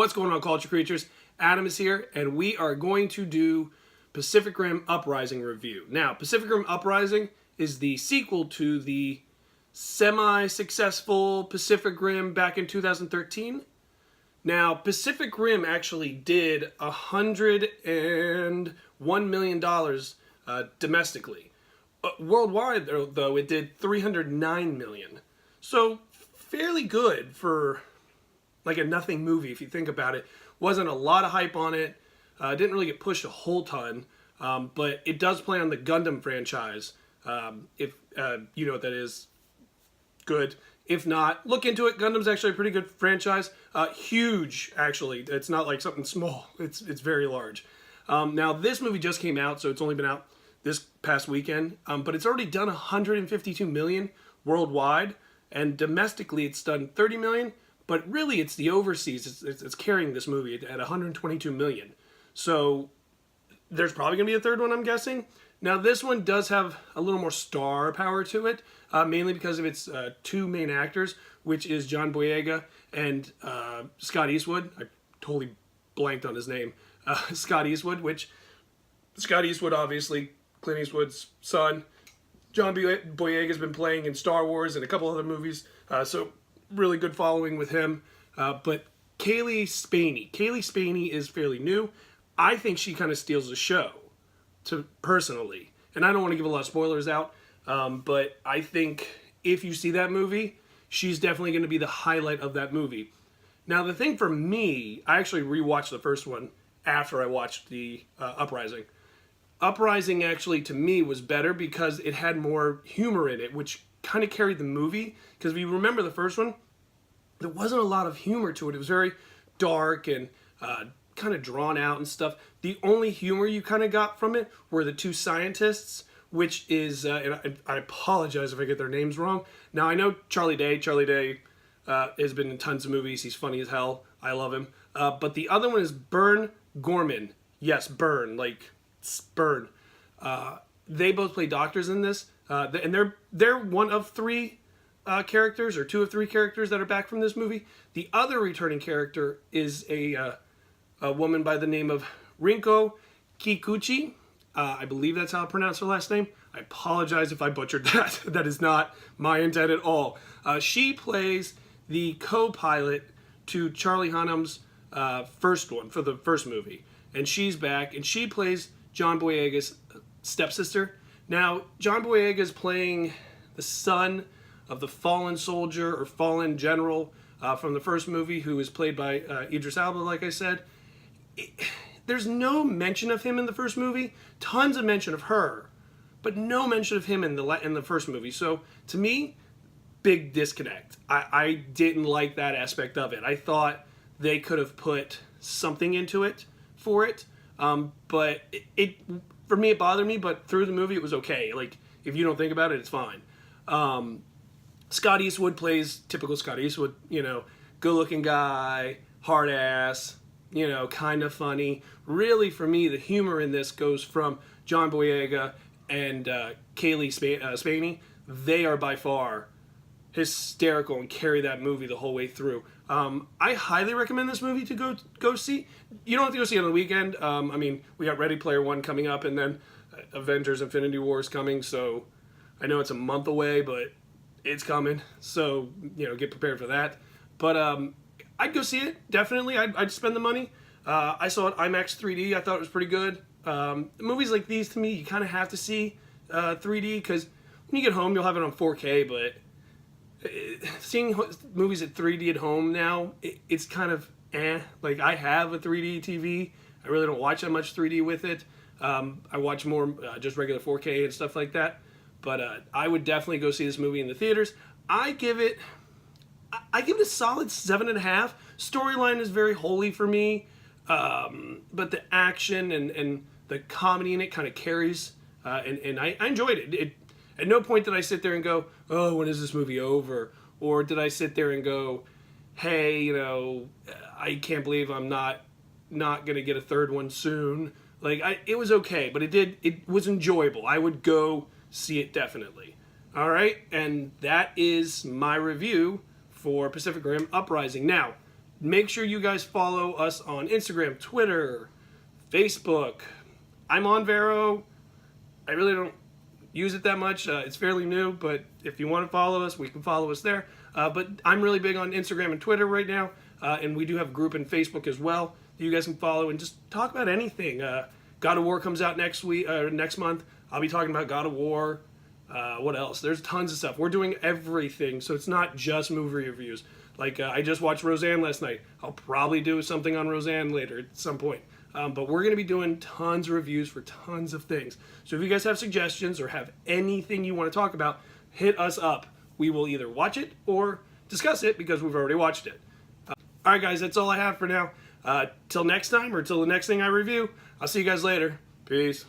What's going on, culture creatures? Adam is here, and we are going to do Pacific Rim Uprising review. Now, Pacific Rim Uprising is the sequel to the semi-successful Pacific Rim back in 2013. Now, Pacific Rim actually did $101 million domestically. Worldwide, though, it did $309 million. So, fairly good for like a nothing movie, if you think about it. Wasn't a lot of hype on it. Didn't really get pushed a whole ton. But it does play on the Gundam franchise. If you know what that is, good. If not, look into it. Gundam's actually a pretty good franchise. Huge, actually. It's not like something small. It's very large. Now, this movie just came out, so it's only been out this past weekend. But it's already done $152 million worldwide. And domestically, it's done $30 million. But really, it's the overseas. It's carrying this movie at $122 million. So there's probably going to be a third one, I'm guessing. Now, this one does have a little more star power to it, mainly because of its two main actors, which is John Boyega and Scott Eastwood. I totally blanked on his name. Scott Eastwood, obviously, Clint Eastwood's son. John Boyega's been playing in Star Wars and a couple other movies, so really good following with him. But Kaylee Spaney is fairly new. I think she kind of steals the show, personally. And I don't want to give a lot of spoilers out, but I think if you see that movie, she's definitely going to be the highlight of that movie. Now, the thing for me, I actually rewatched the first one after I watched the Uprising. Uprising, actually, to me, was better because it had more humor in it, which kind of carried the movie. Because if you remember the first one, there wasn't a lot of humor to it. It was very dark and kind of drawn out and stuff. The only humor you kind of got from it were the two scientists, which is, and I apologize if I get their names wrong. Now, I know Charlie Day. Charlie Day has been in tons of movies. He's funny as hell. I love him. But the other one is Burn Gorman. Yes, Burn, like Burn. They both play doctors in this. And they're one of three characters, or two of three characters that are back from this movie. The other returning character is a woman by the name of Rinko Kikuchi. I believe that's how I pronounce her last name. I apologize if I butchered that. That is not my intent at all. She plays the co-pilot to Charlie Hunnam's first one, for the first movie. And she's back, and she plays John Boyega's stepsister. Now, John Boyega is playing the son of the fallen soldier or fallen general from the first movie, who is played by Idris Elba, like I said. There's no mention of him in the first movie. Tons of mention of her, but no mention of him in the first movie. So, to me, big disconnect. I didn't like that aspect of it. I thought they could have put something into it for it, but for me, it bothered me, but through the movie, it was okay. Like, if you don't think about it, it's fine. Scott Eastwood plays typical Scott Eastwood, good-looking guy, hard ass, kind of funny. Really, for me, the humor in this goes from John Boyega and Kaylee Spaney. They are by far hysterical and carry that movie the whole way through. I highly recommend this movie to go see. You don't have to go see it on the weekend. We got Ready Player One coming up, and then Avengers Infinity War is coming, so I know it's a month away, but it's coming. So, get prepared for that. But I'd go see it, definitely. I'd spend the money. I saw it IMAX 3D. I thought it was pretty good. Movies like these, to me, you kind of have to see 3D, because when you get home, you'll have it on 4K, but seeing movies at 3D at home now, it's kind of Like, I have a 3D TV. I really don't watch that much 3D with it. I watch more just regular 4K and stuff like that. But I would definitely go see this movie in the theaters. I give it a solid 7.5. Storyline is very holy for me. But the action and the comedy in it kind of carries. And I enjoyed it. At no point did I sit there and go, oh, when is this movie over? Or did I sit there and go, hey, I can't believe I'm not going to get a third one soon. Like, it was okay, but it was enjoyable. I would go see it definitely. All right, and that is my review for Pacific Rim Uprising. Now, Make sure you guys follow us on Instagram, Twitter, Facebook. I'm on Vero. I really don't use it that much. It's fairly new, but if you want to follow us, we can follow us there. But I'm really big on Instagram and Twitter right now, and we do have a group in Facebook as well that you guys can follow and just talk about anything. God of War comes out next month. I'll be talking about God of War. What else? There's tons of stuff. We're doing everything, so it's not just movie reviews. Like, I just watched Roseanne last night. I'll probably do something on Roseanne later at some point. But we're going to be doing tons of reviews for tons of things. So if you guys have suggestions or have anything you want to talk about, hit us up. We will either watch it or discuss it because we've already watched it. Alright guys, that's all I have for now. Till next time, or till the next thing I review, I'll see you guys later. Peace.